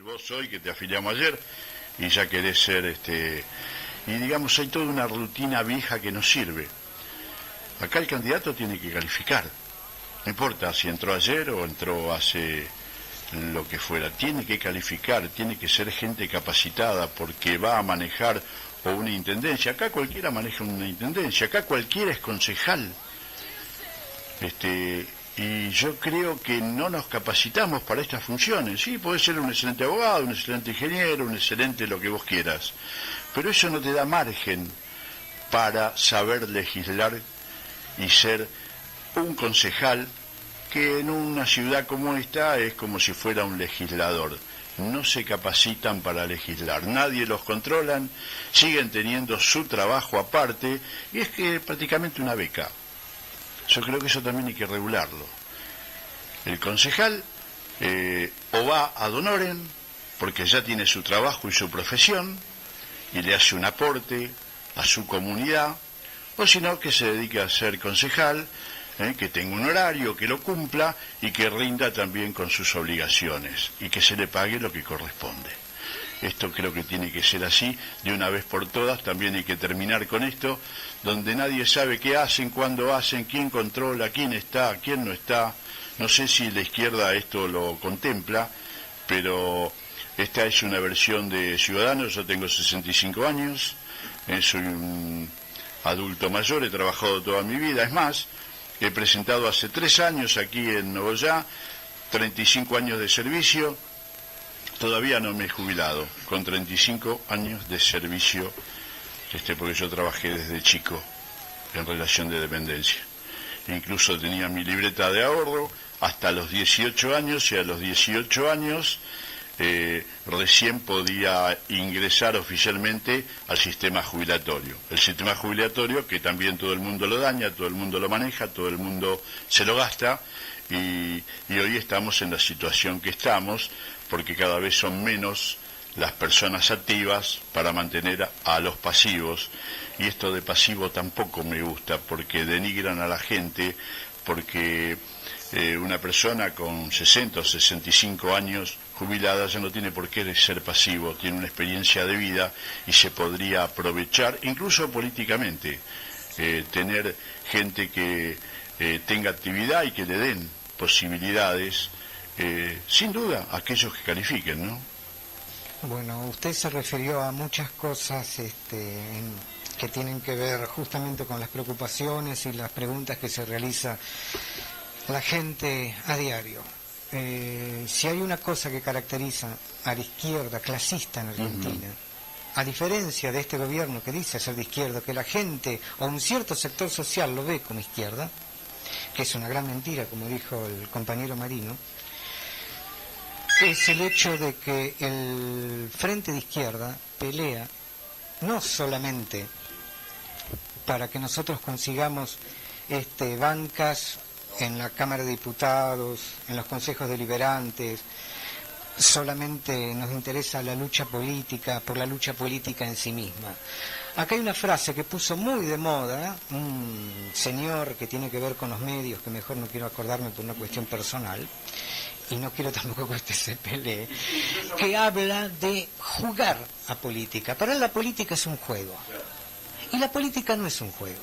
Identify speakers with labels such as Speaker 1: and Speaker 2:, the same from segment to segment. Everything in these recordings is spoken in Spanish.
Speaker 1: vos hoy que te afiliamos ayer y ya querés ser y digamos hay toda una rutina vieja que no sirve. Acá el candidato tiene que calificar, no importa si entró ayer o entró hace lo que fuera, tiene que calificar, tiene que ser gente capacitada porque va a manejar o una intendencia. Acá cualquiera maneja una intendencia, acá cualquiera es concejal. Y yo creo que no nos capacitamos para estas funciones. Sí, podés ser un excelente abogado, un excelente ingeniero, un excelente lo que vos quieras, pero eso no te da margen para saber legislar y ser un concejal que en una ciudad como esta es como si fuera un legislador. No se capacitan para legislar, nadie los controlan, siguen teniendo su trabajo aparte, y es que prácticamente una beca. Yo creo que eso también hay que regularlo. El concejal o va ad honorem, porque ya tiene su trabajo y su profesión, y le hace un aporte a su comunidad, o si no, que se dedique a ser concejal, que tenga un horario, que lo cumpla y que rinda también con sus obligaciones y que se le pague lo que corresponde. Esto creo que tiene que ser así de una vez por todas. También hay que terminar con esto, donde nadie sabe qué hacen, cuándo hacen, quién controla, quién está, quién no está. No sé si la izquierda esto lo contempla, pero esta es una versión de Ciudadanos. Yo tengo 65 años, soy un adulto mayor, he trabajado toda mi vida, es más, he presentado hace 3 años aquí en Nogoyá, 35 años de servicio, todavía no me he jubilado, con 35 años de servicio, porque yo trabajé desde chico en relación de dependencia. Incluso tenía mi libreta de ahorro hasta los 18 años, y a los 18 años recién podía ingresar oficialmente al sistema jubilatorio. El sistema jubilatorio que también todo el mundo lo daña, todo el mundo lo maneja, todo el mundo se lo gasta, y hoy estamos en la situación que estamos, porque cada vez son menos las personas activas para mantener a los pasivos, y esto de pasivo tampoco me gusta, porque denigran a la gente, porque una persona con 60 o 65 años jubilada ya no tiene por qué ser pasivo, tiene una experiencia de vida y se podría aprovechar, incluso políticamente, tener gente que tenga actividad y que le den posibilidades, sin duda, a aquellos que califiquen, ¿no?
Speaker 2: Bueno, usted se refirió a muchas cosas que tienen que ver justamente con las preocupaciones y las preguntas que se realiza la gente a diario. Si hay una cosa que caracteriza a la izquierda clasista en Argentina, a diferencia de este gobierno que dice ser de izquierda, que la gente o un cierto sector social lo ve como izquierda, que es una gran mentira, como dijo el compañero Marino, es el hecho de que el Frente de Izquierda pelea no solamente para que nosotros consigamos bancas en la Cámara de Diputados, en los consejos deliberantes, solamente nos interesa la lucha política, por la lucha política en sí misma. Acá hay una frase que puso muy de moda un señor que tiene que ver con los medios, que mejor no quiero acordarme por una cuestión personal, y no quiero tampoco que usted se pelee, que habla de jugar a política. Para él la política es un juego, y la política no es un juego.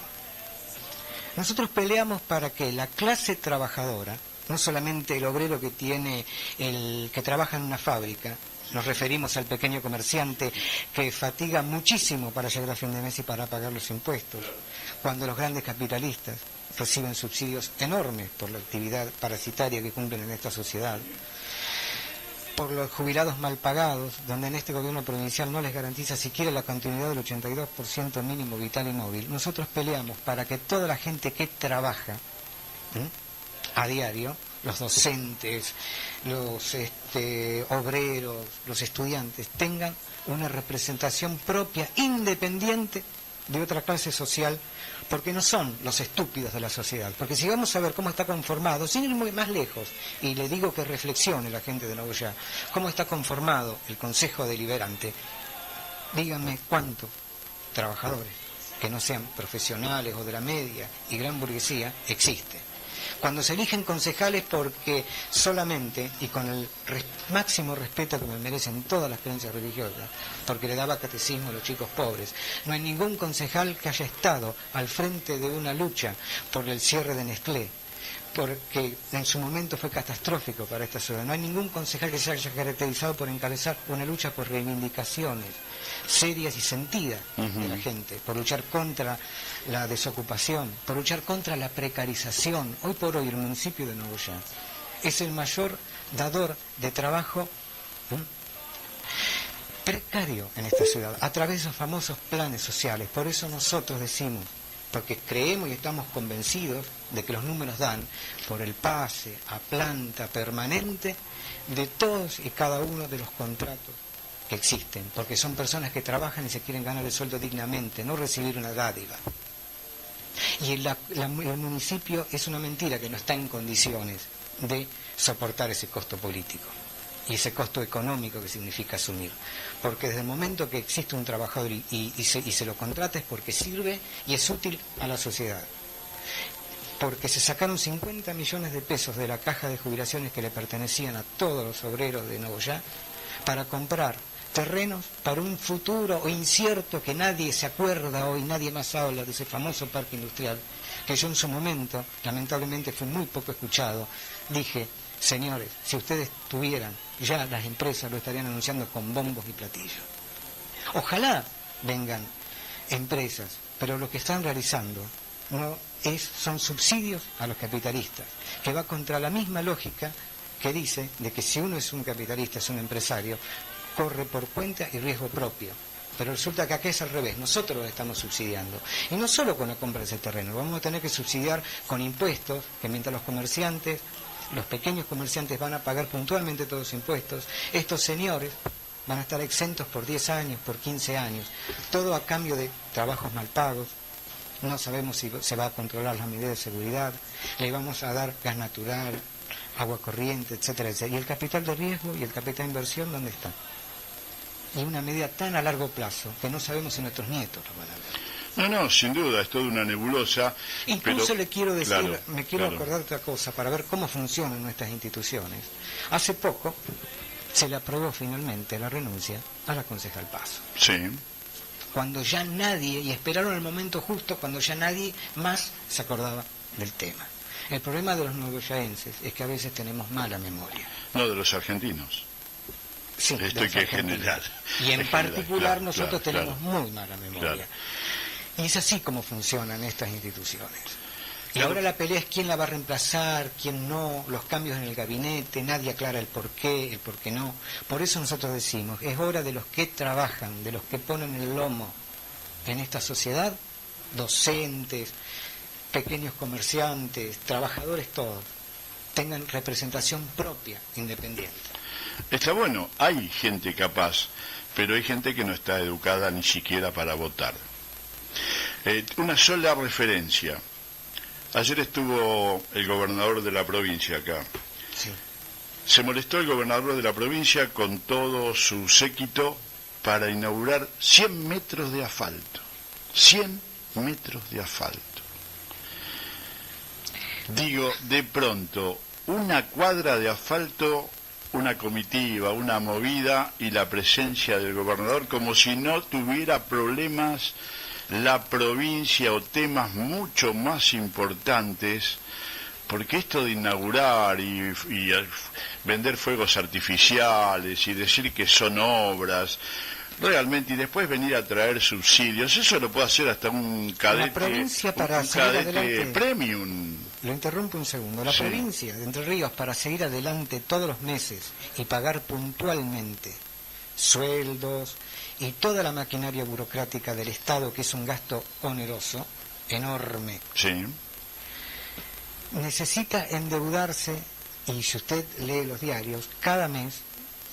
Speaker 2: Nosotros peleamos para que la clase trabajadora, no solamente el obrero que que trabaja en una fábrica, nos referimos al pequeño comerciante que fatiga muchísimo para llegar a fin de mes y para pagar los impuestos, cuando los grandes capitalistas reciben subsidios enormes por la actividad parasitaria que cumplen en esta sociedad, por los jubilados mal pagados, donde en este gobierno provincial no les garantiza siquiera la continuidad del 82% mínimo vital y móvil. Nosotros peleamos para que toda la gente que trabaja a diario, los docentes, los obreros, los estudiantes, tengan una representación propia, independiente de otra clase social, porque no son los estúpidos de la sociedad. Porque si vamos a ver cómo está conformado, sin ir muy más lejos, y le digo que reflexione la gente de Nogoyá, cómo está conformado el Consejo Deliberante, díganme cuántos trabajadores que no sean profesionales o de la media y gran burguesía existen. Cuando se eligen concejales porque solamente, y con el máximo respeto que me merecen todas las creencias religiosas, porque le daba catecismo a los chicos pobres, no hay ningún concejal que haya estado al frente de una lucha por el cierre de Nestlé, porque en su momento fue catastrófico para esta ciudad. No hay ningún concejal que se haya caracterizado por encabezar una lucha por reivindicaciones serias y sentidas de la gente, por luchar contra la desocupación, por luchar contra la precarización. Hoy por hoy el municipio de Nogoyá es el mayor dador de trabajo precario en esta ciudad, a través de esos famosos planes sociales. Por eso nosotros decimos, porque creemos y estamos convencidos de que los números dan por el pase a planta permanente de todos y cada uno de los contratos que existen, porque son personas que trabajan y se quieren ganar el sueldo dignamente, no recibir una dádiva. Y el municipio es una mentira que no está en condiciones de soportar ese costo político y ese costo económico que significa asumir, porque desde el momento que existe un trabajador y se lo contrata es porque sirve y es útil a la sociedad, porque se sacaron 50 millones de pesos de la caja de jubilaciones que le pertenecían a todos los obreros de Nogoyá para comprar terrenos para un futuro incierto que nadie se acuerda hoy, nadie más habla de ese famoso parque industrial, que yo en su momento, lamentablemente fui muy poco escuchado, dije: señores, si ustedes tuvieran, ya las empresas lo estarían anunciando con bombos y platillos. Ojalá vengan empresas, pero lo que están realizando son subsidios a los capitalistas, que va contra la misma lógica que dice de que si uno es un capitalista, es un empresario, corre por cuenta y riesgo propio. Pero resulta que acá es al revés, nosotros lo estamos subsidiando. Y no solo con la compra de ese terreno, vamos a tener que subsidiar con impuestos, que mientras los comerciantes, los pequeños comerciantes van a pagar puntualmente todos los impuestos, estos señores van a estar exentos por 10 años, por 15 años, todo a cambio de trabajos mal pagos. No sabemos si se va a controlar las medidas de seguridad, le vamos a dar gas natural, agua corriente, etcétera, etcétera. ¿Y el capital de riesgo y el capital de inversión dónde está? Y una medida tan a largo plazo que no sabemos si nuestros nietos lo van a ver.
Speaker 1: No, sin duda, es toda una nebulosa.
Speaker 2: Incluso
Speaker 1: pero,
Speaker 2: le quiero decir,
Speaker 1: claro,
Speaker 2: me quiero acordar otra cosa, para ver cómo funcionan nuestras instituciones. Hace poco se le aprobó finalmente la renuncia a la concejal Paso.
Speaker 1: Sí.
Speaker 2: Cuando ya nadie, y esperaron el momento justo cuando ya nadie más se acordaba del tema. El problema de los nogoyaenses es que a veces tenemos mala memoria.
Speaker 1: No, de los argentinos.
Speaker 2: Sí,
Speaker 1: esto hay que generar.
Speaker 2: Y en particular
Speaker 1: claro,
Speaker 2: nosotros
Speaker 1: claro,
Speaker 2: tenemos muy mala memoria.
Speaker 1: Claro.
Speaker 2: Y es así como funcionan estas instituciones. Y ahora la pelea es quién la va a reemplazar, quién no, los cambios en el gabinete, nadie aclara el por qué no. Por eso nosotros decimos, es hora de los que trabajan, de los que ponen el lomo en esta sociedad, docentes, pequeños comerciantes, trabajadores todos, tengan representación propia, independiente.
Speaker 1: Está bueno, hay gente capaz, pero hay gente que no está educada ni siquiera para votar. Una sola referencia. Ayer estuvo el gobernador de la provincia acá.
Speaker 2: Sí.
Speaker 1: Se molestó el gobernador de la provincia con todo su séquito para inaugurar 100 metros de asfalto. 100 metros de asfalto. Digo, de pronto, una cuadra de asfalto, una comitiva, una movida y la presencia del gobernador, como si no tuviera problemas la provincia o temas mucho más importantes, porque esto de inaugurar y vender fuegos artificiales y decir que son obras, realmente, y después venir a traer subsidios, eso lo puede hacer hasta un cadete,
Speaker 2: la provincia para
Speaker 1: un
Speaker 2: seguir
Speaker 1: cadete
Speaker 2: adelante,
Speaker 1: premium.
Speaker 2: Lo interrumpo un segundo. La provincia de Entre Ríos, para seguir adelante todos los meses y pagar puntualmente sueldos y toda la maquinaria burocrática del Estado, que es un gasto oneroso, enorme,
Speaker 1: Sí.
Speaker 2: necesita endeudarse, y si usted lee los diarios, cada mes,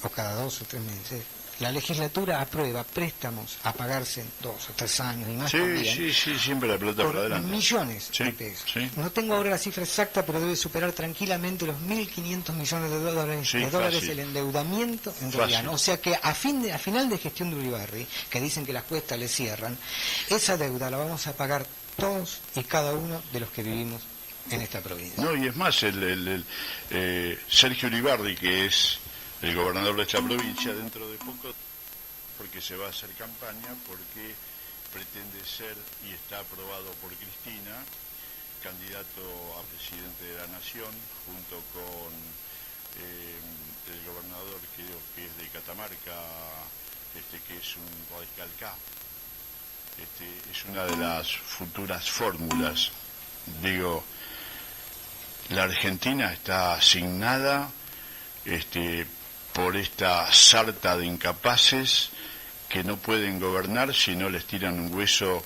Speaker 2: o cada 2 o 3 meses, la legislatura aprueba préstamos a pagarse en 2 o 3 años y más también,
Speaker 1: Sí, siempre la pelota
Speaker 2: por
Speaker 1: para adelante.
Speaker 2: millones de pesos.
Speaker 1: Sí.
Speaker 2: No tengo ahora la cifra exacta, pero debe superar tranquilamente los 1.500 millones de dólares,
Speaker 1: fácil.
Speaker 2: el endeudamiento entrerriano. O sea que a final de gestión de Uribarri, que dicen que las cuestas le cierran, esa deuda la vamos a pagar todos y cada uno de los que vivimos en esta provincia.
Speaker 1: No, y es más, Sergio Uribarri, que es el gobernador de esta provincia, dentro de poco, porque se va a hacer campaña, porque pretende ser, y está aprobado por Cristina, candidato a presidente de la Nación, junto con el gobernador, creo que es de Catamarca, que es un radical K. Es una de las futuras fórmulas. Digo, la Argentina está asignada por esta sarta de incapaces que no pueden gobernar si no les tiran un hueso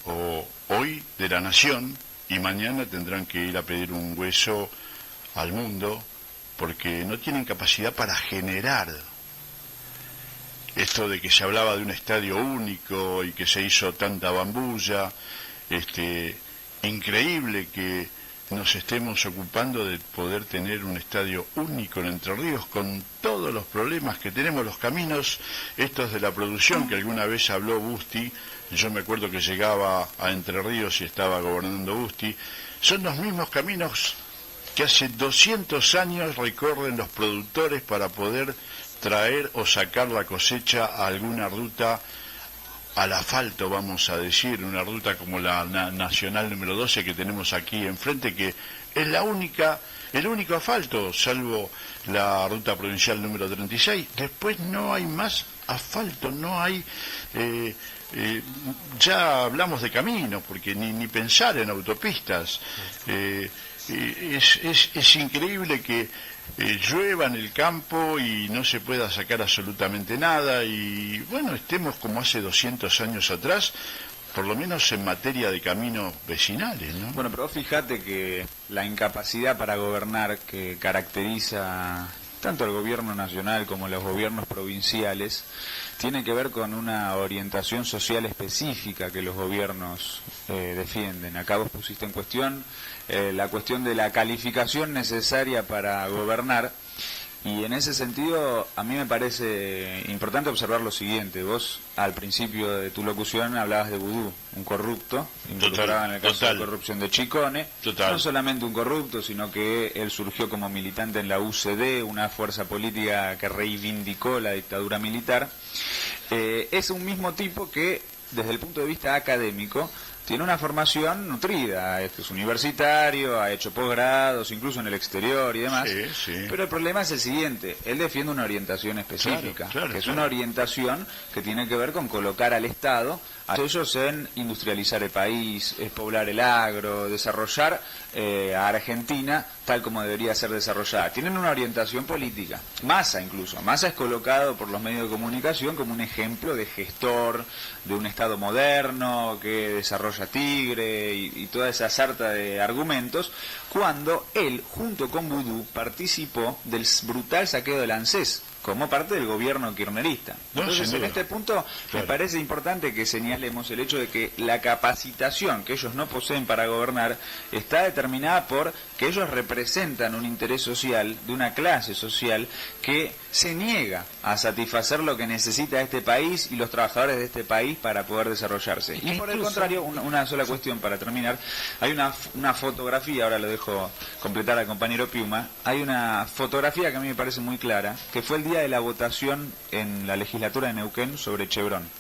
Speaker 1: o hoy de la nación, y mañana tendrán que ir a pedir un hueso al mundo porque no tienen capacidad para generar. Esto de que se hablaba de un estadio único y que se hizo tanta bambulla, increíble que nos estemos ocupando de poder tener un estadio único en Entre Ríos, con todos los problemas que tenemos, los caminos estos de la producción que alguna vez habló Busti. Yo me acuerdo que llegaba a Entre Ríos y estaba gobernando Busti. Son los mismos caminos que hace 200 años recorren los productores para poder traer o sacar la cosecha a alguna ruta al asfalto, vamos a decir, una ruta como la nacional número 12 que tenemos aquí enfrente, que es el único asfalto, salvo la ruta provincial número 36. Después no hay más asfalto, no hay... ya hablamos de caminos, porque ni pensar en autopistas. Es increíble que llueva en el campo y no se pueda sacar absolutamente nada, y bueno, estemos como hace 200 años atrás, por lo menos en materia de caminos vecinales, ¿no?
Speaker 3: Bueno, pero fíjate que la incapacidad para gobernar que caracteriza tanto al gobierno nacional como los gobiernos provinciales tiene que ver con una orientación social específica que los gobiernos defienden. Acá vos pusiste en cuestión la cuestión de la calificación necesaria para gobernar, y en ese sentido a mí me parece importante observar lo siguiente. Vos al principio de tu locución hablabas de Vudú, un corrupto, involucrado en el caso de corrupción de Chicone. No solamente un corrupto, sino que él surgió como militante en la UCD, una fuerza política que reivindicó la dictadura militar. Es un mismo tipo que, desde el punto de vista académico, tiene una formación nutrida, es universitario, ha hecho posgrados, incluso en el exterior y demás,
Speaker 1: sí.
Speaker 3: Pero el problema es el siguiente: él defiende una orientación específica, que es una orientación que tiene que ver con colocar al Estado a ellos en industrializar el país, es poblar el agro, desarrollar a Argentina tal como debería ser desarrollada. Tienen una orientación política. Massa incluso. Massa es colocado por los medios de comunicación como un ejemplo de gestor de un Estado moderno que desarrolla Tigre y toda esa sarta de argumentos, cuando él, junto con Vudú, participó del brutal saqueo del ANSES como parte del gobierno kirchnerista. Entonces, en este punto me parece importante que señalemos el hecho de que la capacitación que ellos no poseen para gobernar está determinada por que ellos representan un interés social de una clase social que se niega a satisfacer lo que necesita este país y los trabajadores de este país para poder desarrollarse. Y por el contrario, una sola cuestión para terminar: hay una fotografía, ahora lo dejo completar al compañero Piuma, hay una fotografía que a mí me parece muy clara, que fue el día de la votación en la legislatura de Neuquén sobre Chevron.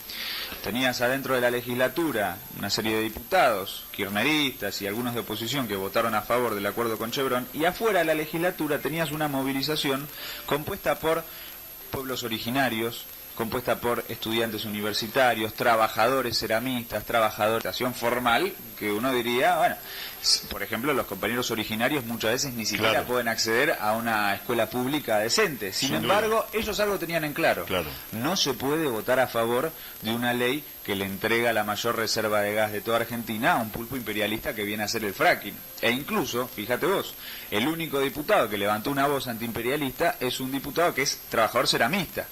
Speaker 3: Tenías adentro de la legislatura una serie de diputados kirchneristas y algunos de oposición que votaron a favor del acuerdo con Chevron, y afuera de la legislatura tenías una movilización compuesta por pueblos originarios, compuesta por estudiantes universitarios, trabajadores ceramistas, trabajadores de educación formal, que uno diría, bueno, por ejemplo, los compañeros originarios muchas veces ni siquiera pueden acceder a una escuela pública decente. Sin embargo, ellos algo tenían en claro. No se puede votar a favor de una ley que le entrega la mayor reserva de gas de toda Argentina a un pulpo imperialista que viene a hacer el fracking. E incluso, fíjate vos, el único diputado que levantó una voz antiimperialista es un diputado que es trabajador ceramista.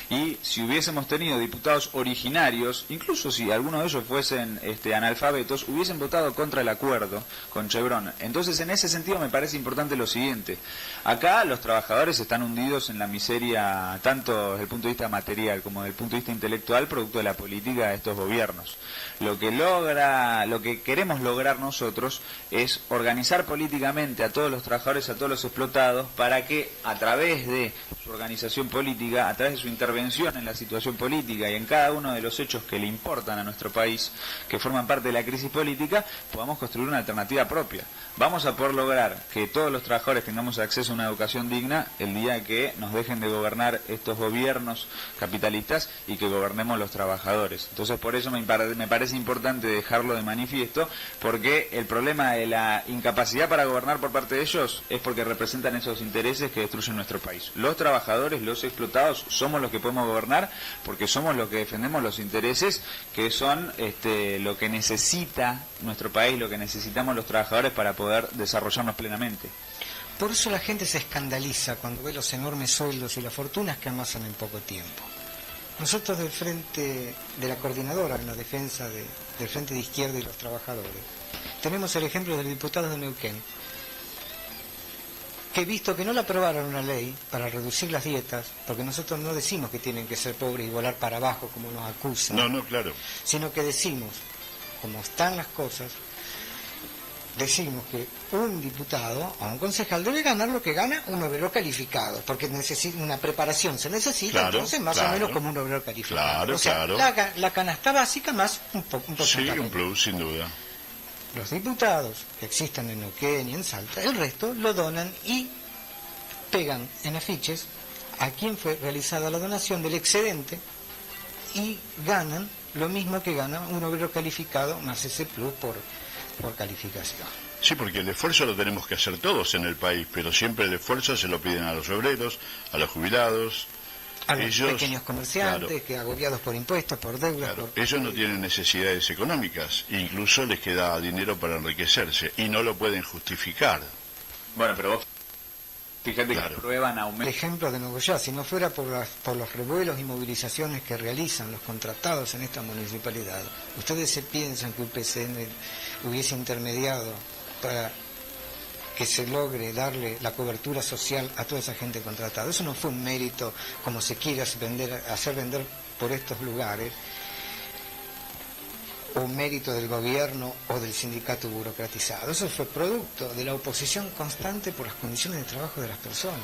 Speaker 3: Y si hubiésemos tenido diputados originarios, incluso si algunos de ellos fuesen analfabetos, hubiesen votado contra el acuerdo con Chevron. Entonces, en ese sentido me parece importante lo siguiente. Acá los trabajadores están hundidos en la miseria, tanto desde el punto de vista material como desde el punto de vista intelectual, producto de la política de estos gobiernos. Lo que queremos lograr nosotros es organizar políticamente a todos los trabajadores, a todos los explotados, para que a través de su organización política, a través de su intervención en la situación política y en cada uno de los hechos que le importan a nuestro país, que forman parte de la crisis política, podamos construir una alternativa propia. Vamos a poder lograr que todos los trabajadores tengamos acceso a una educación digna el día que nos dejen de gobernar estos gobiernos capitalistas y que gobernemos los trabajadores. Entonces, por eso me parece importante dejarlo de manifiesto, porque el problema de la incapacidad para gobernar por parte de ellos es porque representan esos intereses que destruyen nuestro país. Los trabajadores, los explotados, somos los que podemos gobernar porque somos los que defendemos los intereses que son lo que necesita nuestro país, lo que necesitamos los trabajadores para poder desarrollarnos plenamente.
Speaker 2: Por eso la gente se escandaliza cuando ve los enormes sueldos y las fortunas que amasan en poco tiempo. Nosotros del Frente de la Coordinadora en la defensa del Frente de Izquierda y los trabajadores, tenemos el ejemplo del diputado de Neuquén, que visto que no le aprobaron una ley para reducir las dietas, porque nosotros no decimos que tienen que ser pobres y volar para abajo como nos acusan,
Speaker 1: no, claro,
Speaker 2: sino que decimos, como están las cosas, decimos que un diputado o un concejal debe ganar lo que gana un obrero calificado, porque necesita una preparación, se necesita,
Speaker 1: claro,
Speaker 2: entonces más o menos como un obrero calificado.
Speaker 1: Claro,
Speaker 2: o sea,
Speaker 1: claro.
Speaker 2: La canasta básica más un porcentaje.
Speaker 1: Sí, un plus, sin duda.
Speaker 2: Los diputados que existen en Neuquén y en Salta, el resto lo donan y pegan en afiches a quien fue realizada la donación del excedente y ganan lo mismo que gana un obrero calificado más ese plus por calificación.
Speaker 1: Sí, porque el esfuerzo lo tenemos que hacer todos en el país, pero siempre el esfuerzo se lo piden a los obreros, a los jubilados,
Speaker 2: a los pequeños comerciantes,
Speaker 1: claro,
Speaker 2: que agobiados por impuestos, por deudas.
Speaker 1: Claro, ellos no tienen necesidades económicas, incluso les queda dinero para enriquecerse y no lo pueden justificar.
Speaker 3: Bueno, pero vos fíjate que aprueban aumento.
Speaker 2: El ejemplo de Nogoyá, si no fuera por los revuelos y movilizaciones que realizan los contratados en esta municipalidad, ¿ustedes se piensan que UPCN hubiese intermediado para que se logre darle la cobertura social a toda esa gente contratada? Eso no fue un mérito, como se quiere hacer vender por estos lugares, o un mérito del gobierno o del sindicato burocratizado. Eso fue producto de la oposición constante por las condiciones de trabajo de las personas.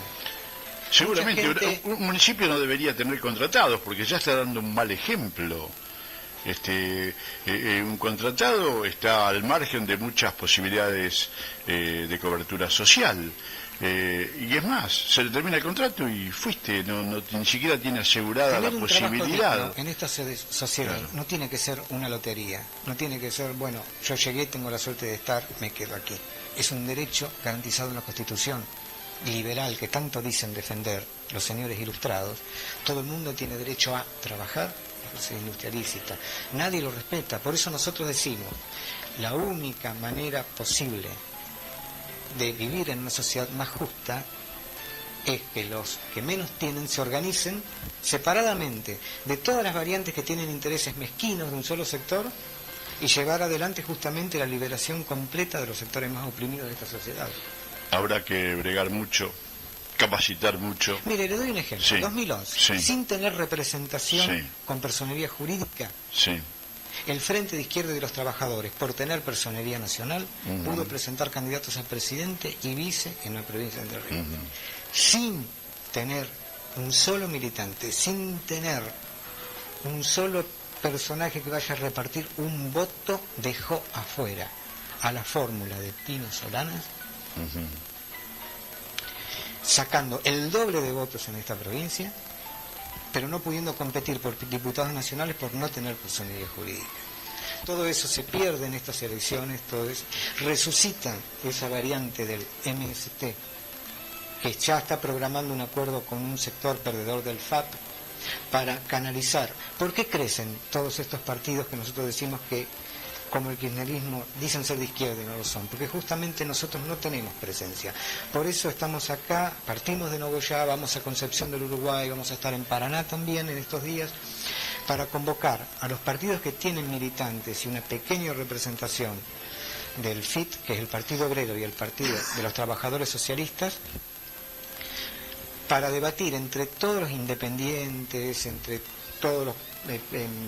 Speaker 1: Seguramente un municipio no debería tener contratados porque ya está dando un mal ejemplo. Un contratado está al margen de muchas posibilidades de cobertura social. Y es más, se le termina el contrato y fuiste, ni siquiera tiene asegurada la posibilidad.
Speaker 2: En esta sociedad
Speaker 1: claro,
Speaker 2: no tiene que ser una lotería, no tiene que ser, bueno, yo llegué, tengo la suerte de estar, me quedo aquí. Es un derecho garantizado en la Constitución liberal que tanto dicen defender los señores ilustrados. Todo el mundo tiene derecho a trabajar, se industrializa. Nadie lo respeta, por eso nosotros decimos, la única manera posible de vivir en una sociedad más justa es que los que menos tienen se organicen separadamente de todas las variantes que tienen intereses mezquinos de un solo sector y llevar adelante justamente la liberación completa de los sectores más oprimidos de esta sociedad.
Speaker 1: Habrá que bregar mucho, capacitar mucho.
Speaker 2: Mire, le doy un ejemplo.
Speaker 1: Sí,
Speaker 2: 2011,
Speaker 1: sí,
Speaker 2: sin tener representación
Speaker 1: sí,
Speaker 2: con personería jurídica,
Speaker 1: sí,
Speaker 2: el Frente de Izquierda y de los Trabajadores, por tener personería nacional, pudo presentar candidatos a presidente y vice en la provincia de Entre Ríos. Sin tener un solo militante, sin tener un solo personaje que vaya a repartir un voto, dejó afuera a la fórmula de Pino Solanas, sacando el doble de votos en esta provincia, pero no pudiendo competir por diputados nacionales por no tener personería jurídica. Todo eso se pierde en estas elecciones, todo eso resucita esa variante del MST, que ya está programando un acuerdo con un sector perdedor del FAP para canalizar. ¿Por qué crecen todos estos partidos que nosotros decimos que como el kirchnerismo dicen ser de izquierda y no lo son, porque justamente nosotros no tenemos presencia. Por eso estamos acá, partimos de Nogoyá, vamos a Concepción del Uruguay, vamos a estar en Paraná también en estos días, para convocar a los partidos que tienen militantes y una pequeña representación del FIT, que es el Partido Obrero y el Partido de los Trabajadores Socialistas, para debatir entre todos los independientes, entre todos los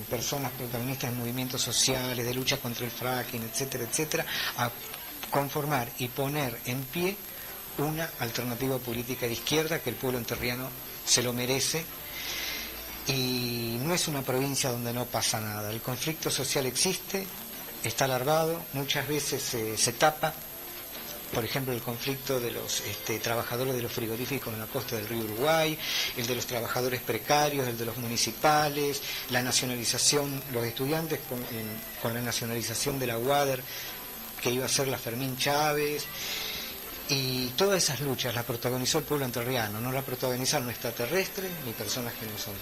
Speaker 2: personas protagonistas de movimientos sociales, de lucha contra el fracking, etcétera, etcétera, a conformar y poner en pie una alternativa política de izquierda que el pueblo entrerriano se lo merece. Y no es una provincia donde no pasa nada. El conflicto social existe, está alargado, muchas veces se tapa. Por ejemplo, el conflicto de los trabajadores de los frigoríficos en la costa del río Uruguay, el de los trabajadores precarios, el de los municipales, la nacionalización, los estudiantes con la nacionalización de la UADER, que iba a ser la Fermín Chávez, y todas esas luchas las protagonizó el pueblo entrerriano, no la protagonizaron extraterrestres ni personas que no son.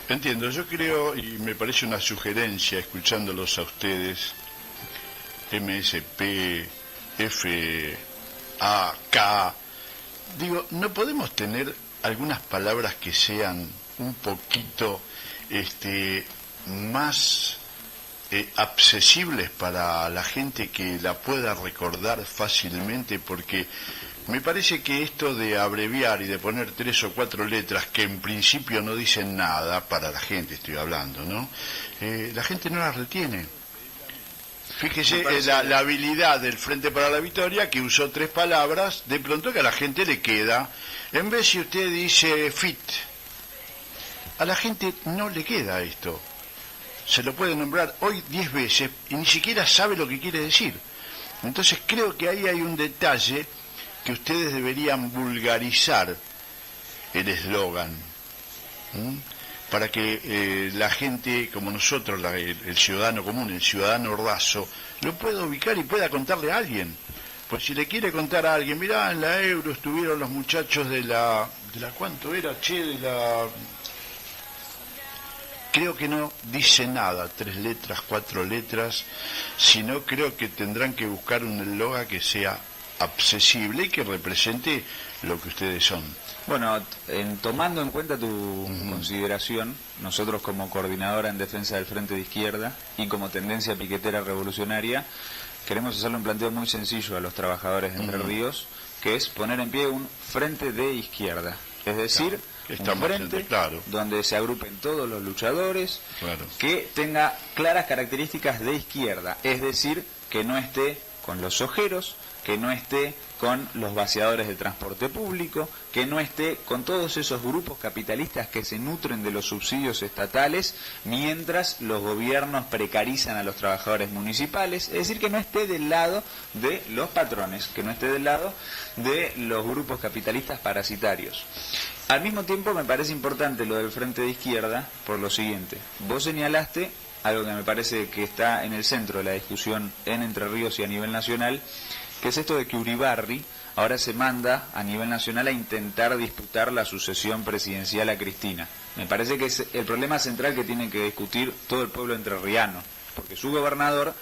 Speaker 1: Entiendo, yo creo, y me parece una sugerencia, escuchándolos a ustedes, MSP, FAK, digo, ¿no podemos tener algunas palabras que sean un poquito más accesibles para la gente que la pueda recordar fácilmente? Porque me parece que esto de abreviar y de poner 3 o 4 letras que en principio no dicen nada, para la gente estoy hablando, ¿no? La gente no las retiene. Fíjese la habilidad del Frente para la Victoria, que usó 3 palabras, de pronto que a la gente le queda. En vez si usted dice FIT, a la gente no le queda esto. Se lo puede nombrar hoy 10 veces y ni siquiera sabe lo que quiere decir. Entonces creo que ahí hay un detalle que ustedes deberían vulgarizar el eslogan, para que la gente como nosotros, el ciudadano común, el ciudadano raso, lo pueda ubicar y pueda contarle a alguien. Pues si le quiere contar a alguien, mirá, en la Euro estuvieron los muchachos de la ¿cuánto era? Creo que no dice nada, 3 letras, 4 letras, sino creo que tendrán que buscar un eslogan que sea accesible y que represente lo que ustedes son.
Speaker 3: Bueno, tomando en cuenta tu consideración, nosotros como coordinadora en defensa del Frente de Izquierda y como tendencia piquetera revolucionaria, queremos hacerle un planteo muy sencillo a los trabajadores de Entre Ríos, que es poner en pie un Frente de Izquierda, es decir, un frente donde se agrupen todos los luchadores, que tenga claras características de izquierda, es decir, que no esté con los ojeros, que no esté con los vaciadores de transporte público, que no esté con todos esos grupos capitalistas que se nutren de los subsidios estatales mientras los gobiernos precarizan a los trabajadores municipales, es decir, que no esté del lado de los patrones, que no esté del lado de los grupos capitalistas parasitarios. Al mismo tiempo me parece importante lo del Frente de Izquierda por lo siguiente. Vos señalaste algo que me parece que está en el centro de la discusión en Entre Ríos y a nivel nacional, que es esto de que Uribarri ahora se manda a nivel nacional a intentar disputar la sucesión presidencial a Cristina. Me parece que es el problema central que tiene que discutir todo el pueblo entrerriano, porque su gobernador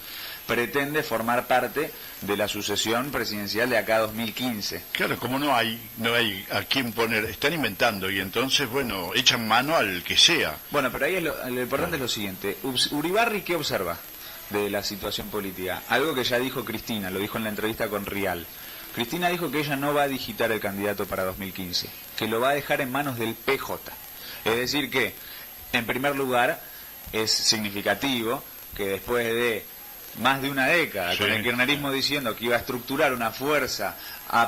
Speaker 3: pretende formar parte de la sucesión presidencial de acá a 2015.
Speaker 1: Claro, como no hay a quién poner, están inventando y entonces, bueno, echan mano al que sea.
Speaker 3: Bueno, pero ahí lo importante es lo siguiente. Uribarri, ¿qué observa de la situación política? Algo que ya dijo Cristina, lo dijo en la entrevista con Rial. Cristina dijo que ella no va a digitar el candidato para 2015, que lo va a dejar en manos del PJ. Es decir que, en primer lugar, es significativo que después de más de una década, con el kirchnerismo diciendo que iba a estructurar una fuerza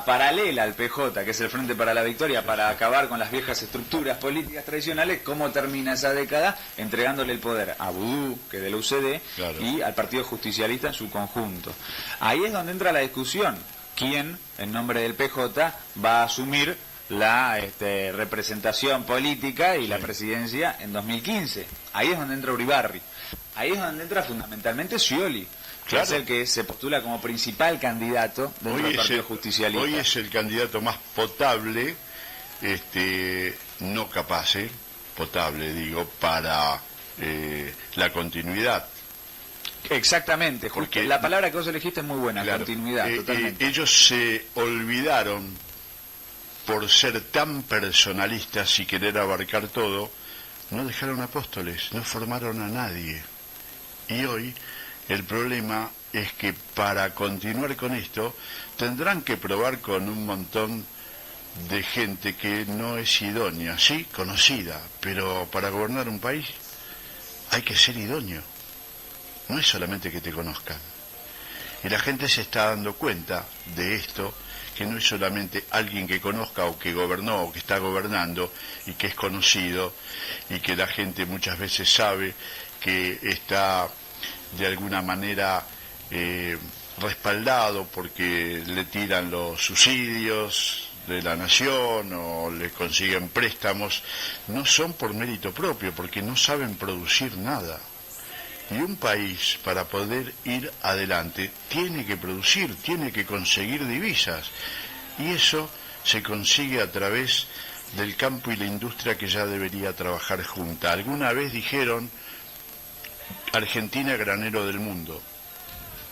Speaker 3: paralela al PJ, que es el Frente para la Victoria, para acabar con las viejas estructuras políticas tradicionales, ¿cómo termina esa década? Entregándole el poder a Vudú, que es de la UCD, y al Partido Justicialista en su conjunto. Ahí es donde entra la discusión. ¿Quién, en nombre del PJ, va a asumir la representación política y la presidencia en 2015? Ahí es donde entra Uribarri. Ahí es donde entra fundamentalmente Scioli, que es el que se postula como principal candidato dentro del Partido Justicialista.
Speaker 1: Hoy es el candidato más potable, no capaz, potable digo, para la continuidad.
Speaker 3: Exactamente, porque la palabra que vos elegiste es muy buena, claro, continuidad, totalmente.
Speaker 1: Ellos se olvidaron, por ser tan personalistas y querer abarcar todo, no dejaron apóstoles, no formaron a nadie. Y hoy el problema es que para continuar con esto tendrán que probar con un montón de gente que no es idónea, sí, conocida, pero para gobernar un país hay que ser idóneo, no es solamente que te conozcan. Y la gente se está dando cuenta de esto, que no es solamente alguien que conozca o que gobernó o que está gobernando y que es conocido y que la gente muchas veces sabe que está de alguna manera respaldado porque le tiran los subsidios de la nación o le consiguen préstamos. No son por mérito propio, porque no saben producir nada. Y un país, para poder ir adelante, tiene que producir, tiene que conseguir divisas. Y eso se consigue a través del campo y la industria, que ya debería trabajar junta. Alguna vez dijeron, Argentina granero del mundo.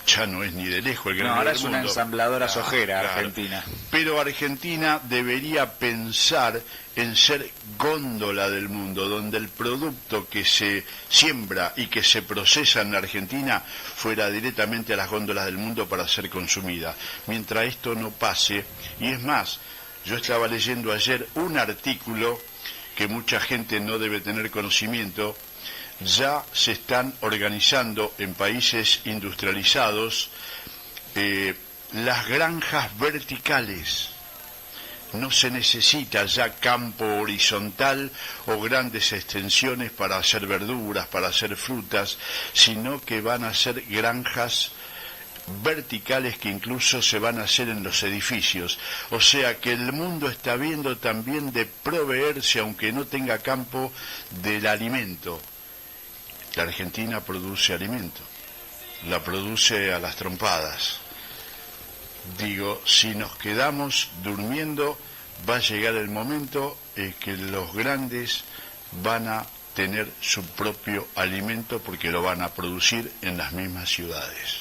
Speaker 1: Ya no es ni de lejos el granero del mundo.
Speaker 3: Ahora es una ensambladora sojera, claro. Argentina.
Speaker 1: Pero Argentina debería pensar en ser góndola del mundo, donde el producto que se siembra y que se procesa en Argentina fuera directamente a las góndolas del mundo para ser consumida. Mientras esto no pase, y es más, yo estaba leyendo ayer un artículo que mucha gente no debe tener conocimiento. Ya se están organizando en países industrializados las granjas verticales. No se necesita ya campo horizontal o grandes extensiones para hacer verduras, para hacer frutas, sino que van a ser granjas verticales que incluso se van a hacer en los edificios. O sea que el mundo está viendo también de proveerse, aunque no tenga campo, del alimento. La Argentina produce alimento, la produce a las trompadas. Digo, si nos quedamos durmiendo, va a llegar el momento en que los grandes van a tener su propio alimento porque lo van a producir en las mismas ciudades.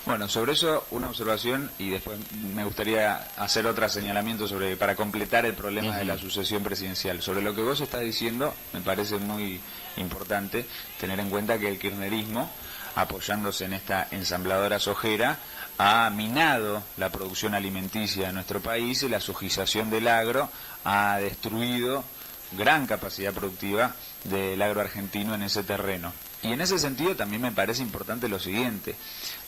Speaker 3: Bueno, sobre eso una observación y después me gustaría hacer otro señalamiento para completar el problema de la sucesión presidencial. Sobre lo que vos estás diciendo, me parece muy importante tener en cuenta que el kirchnerismo, apoyándose en esta ensambladora sojera, ha minado la producción alimenticia de nuestro país y la sujización del agro ha destruido gran capacidad productiva del agro argentino en ese terreno. Y en ese sentido también me parece importante lo siguiente: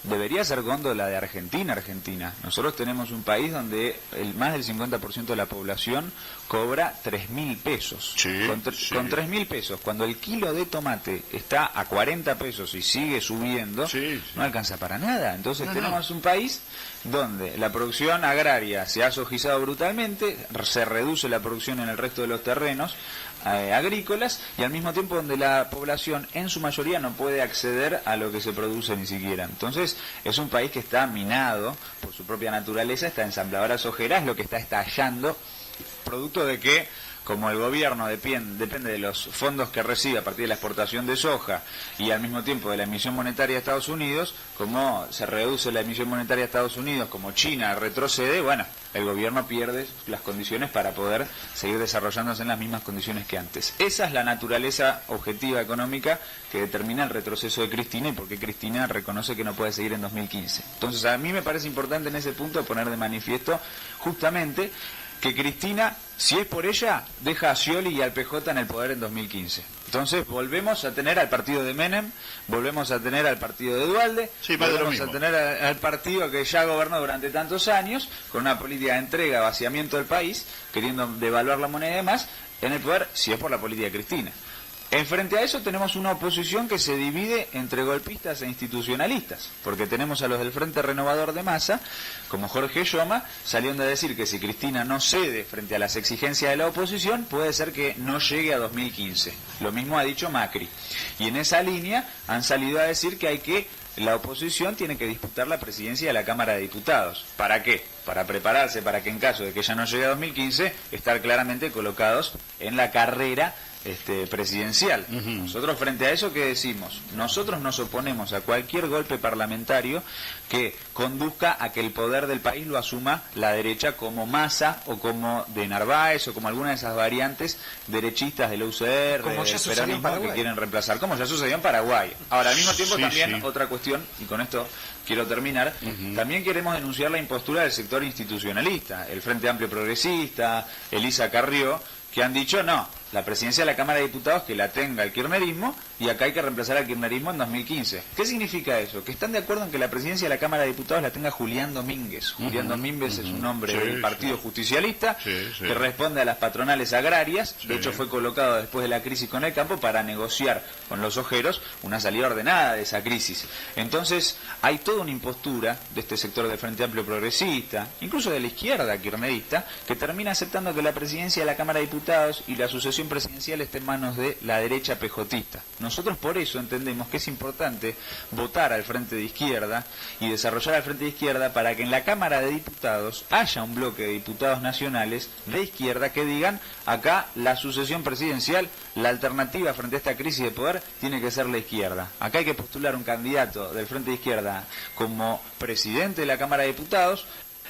Speaker 3: debería ser góndola de Argentina. Nosotros tenemos un país donde más del 50% de la población cobra 3.000 pesos.
Speaker 1: Sí,
Speaker 3: con 3.000 pesos, cuando el kilo de tomate está a 40 pesos y sigue subiendo, no alcanza para nada. Entonces tenemos un país donde la producción agraria se ha sojizado brutalmente, se reduce la producción en el resto de los terrenos agrícolas, y al mismo tiempo donde la población en su mayoría no puede acceder a lo que se produce ni siquiera. Entonces es un país que está minado por su propia naturaleza. Esta ensambladora sojera es lo que está estallando, producto de que, como el gobierno depende de los fondos que recibe a partir de la exportación de soja y al mismo tiempo de la emisión monetaria de Estados Unidos, como se reduce la emisión monetaria de Estados Unidos, como China retrocede, bueno, el gobierno pierde las condiciones para poder seguir desarrollándose en las mismas condiciones que antes. Esa es la naturaleza objetiva económica que determina el retroceso de Cristina y por qué Cristina reconoce que no puede seguir en 2015. Entonces a mí me parece importante en ese punto poner de manifiesto justamente que Cristina, si es por ella, deja a Scioli y al PJ en el poder en 2015. Entonces volvemos a tener al partido de Menem, volvemos a tener al partido de Duhalde, volvemos a tener al partido que ya gobernó durante tantos años, con una política de entrega, vaciamiento del país, queriendo devaluar la moneda y demás, en el poder, si es por la política de Cristina. En frente a eso tenemos una oposición que se divide entre golpistas e institucionalistas, porque tenemos a los del Frente Renovador de Massa, como Jorge Yoma, saliendo a decir que si Cristina no cede frente a las exigencias de la oposición, puede ser que no llegue a 2015. Lo mismo ha dicho Macri. Y en esa línea han salido a decir que la oposición tiene que disputar la presidencia de la Cámara de Diputados. ¿Para qué? Para prepararse para que en caso de que ella no llegue a 2015, estar claramente colocados en la carrera presidencial. Nosotros frente a eso, ¿qué decimos? Nosotros nos oponemos a cualquier golpe parlamentario que conduzca a que el poder del país lo asuma la derecha, como Massa o como de Narváez o como alguna de esas variantes derechistas del UCR,
Speaker 2: como ya
Speaker 3: del
Speaker 2: sucedió en
Speaker 3: peronismo, que quieren reemplazar, como ya sucedió en Paraguay. Ahora, al mismo tiempo también otra cuestión, y con esto quiero terminar, también queremos denunciar la impostura del sector institucionalista, el Frente Amplio Progresista, Elisa Carrió, que han dicho no, la presidencia de la Cámara de Diputados que la tenga el kirchnerismo, y acá hay que reemplazar al kirchnerismo en 2015. ¿Qué significa eso? Que están de acuerdo en que la presidencia de la Cámara de Diputados la tenga Julián Domínguez. Julián Domínguez es un hombre del Partido Justicialista que responde a las patronales agrarias. De hecho, fue colocado después de la crisis con el campo para negociar con los ojeros una salida ordenada de esa crisis. Entonces, hay toda una impostura de este sector del Frente Amplio Progresista, incluso de la izquierda kirchnerista, que termina aceptando que la presidencia de la Cámara de Diputados y la sucesión presidencial esté en manos de la derecha pejotista. Nosotros por eso entendemos que es importante votar al Frente de Izquierda y desarrollar al Frente de Izquierda para que en la Cámara de Diputados haya un bloque de diputados nacionales de izquierda que digan, acá la sucesión presidencial, la alternativa frente a esta crisis de poder tiene que ser la izquierda. Acá hay que postular un candidato del Frente de Izquierda como presidente de la Cámara de Diputados.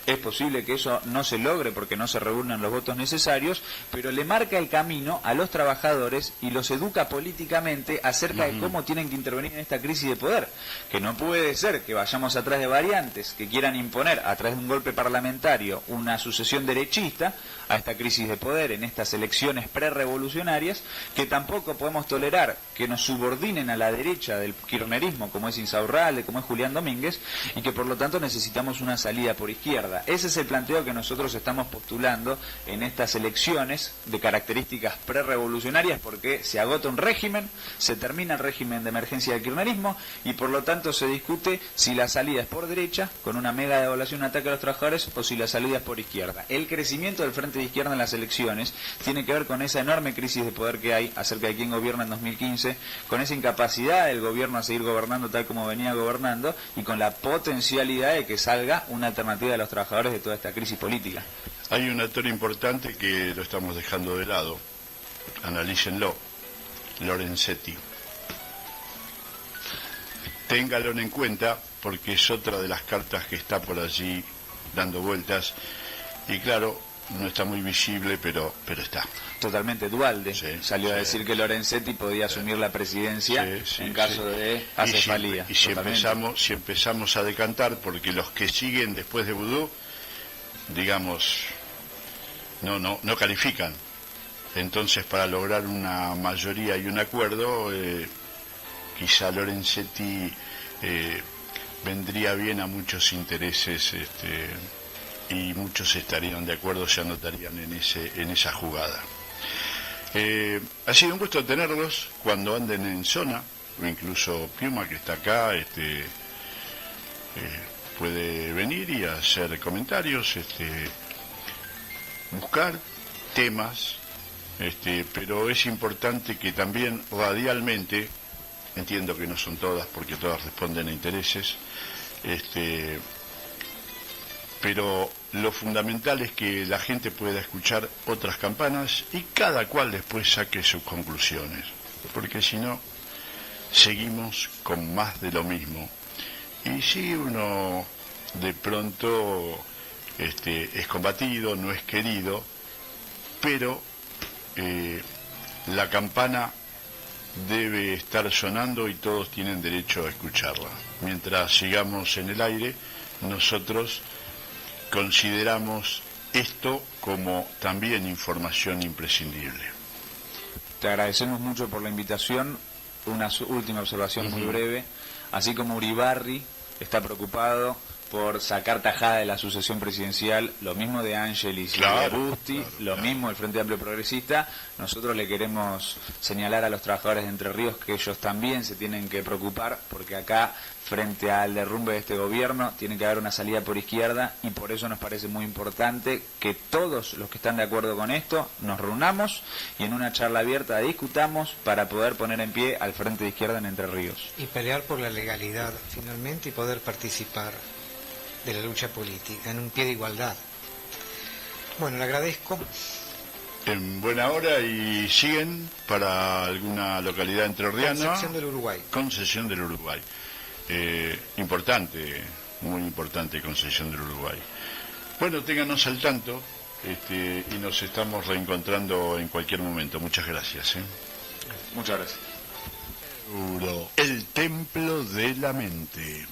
Speaker 3: Es posible que eso no se logre porque no se reúnan los votos necesarios, pero le marca el camino a los trabajadores y los educa políticamente acerca de cómo tienen que intervenir en esta crisis de poder. Que no puede ser que vayamos atrás de variantes que quieran imponer a través de un golpe parlamentario una sucesión derechista a esta crisis de poder en estas elecciones prerrevolucionarias, que tampoco podemos tolerar que nos subordinen a la derecha del kirchnerismo, como es Insaurralde, como es Julián Domínguez, y que por lo tanto necesitamos una salida por izquierda. Ese es el planteo que nosotros estamos postulando en estas elecciones de características prerrevolucionarias, porque se agota un régimen, se termina el régimen de emergencia del kirchnerismo y por lo tanto se discute si la salida es por derecha, con una mega devaluación, un ataque a los trabajadores, o si la salida es por izquierda. El crecimiento del Frente de Izquierda en las elecciones tiene que ver con esa enorme crisis de poder que hay acerca de quién gobierna en 2015, con esa incapacidad del gobierno a seguir gobernando tal como venía gobernando y con la potencialidad de que salga una alternativa de los trabajadores de toda esta crisis política.
Speaker 1: Hay un actor importante que lo estamos dejando de lado, analícenlo, Lorenzetti. Téngalo en cuenta porque es otra de las cartas que está por allí dando vueltas y claro, no está muy visible, pero está.
Speaker 3: Totalmente. Dualde salió a decir que Lorenzetti podía asumir la presidencia en caso de acefalía.
Speaker 1: Y si empezamos a decantar, porque los que siguen después de Vudú, digamos, no califican. Entonces, para lograr una mayoría y un acuerdo, quizá Lorenzetti vendría bien a muchos intereses, y muchos estarían de acuerdo, se anotarían en esa jugada. Ha sido un gusto tenerlos cuando anden en zona, o incluso Piuma, que está acá, puede venir y hacer comentarios, buscar temas, pero es importante que también radialmente, entiendo que no son todas porque todas responden a intereses, pero lo fundamental es que la gente pueda escuchar otras campanas y cada cual después saque sus conclusiones, porque si no, seguimos con más de lo mismo. Y si uno de pronto es combatido, no es querido, pero la campana debe estar sonando y todos tienen derecho a escucharla. Mientras sigamos en el aire, nosotros consideramos esto como también información imprescindible.
Speaker 3: Te agradecemos mucho por la invitación. Una última observación muy breve. Así como Uribarri está preocupado por sacar tajada de la sucesión presidencial, lo mismo de Ángelis y de Busti, lo mismo el Frente Amplio Progresista, nosotros le queremos señalar a los trabajadores de Entre Ríos que ellos también se tienen que preocupar, porque acá, frente al derrumbe de este gobierno, tiene que haber una salida por izquierda, y por eso nos parece muy importante que todos los que están de acuerdo con esto nos reunamos y en una charla abierta discutamos para poder poner en pie al Frente de Izquierda en Entre Ríos.
Speaker 2: Y pelear por la legalidad, finalmente, y poder participar de la lucha política, en un pie de igualdad. Bueno, le agradezco
Speaker 1: En buena hora y siguen para alguna localidad entrerriana.
Speaker 2: Concepción del Uruguay.
Speaker 1: Concepción del Uruguay. Importante, muy importante Concepción del Uruguay. Bueno, ténganos al tanto y nos estamos reencontrando en cualquier momento. Muchas gracias.
Speaker 3: Muchas gracias.
Speaker 1: El templo de la mente.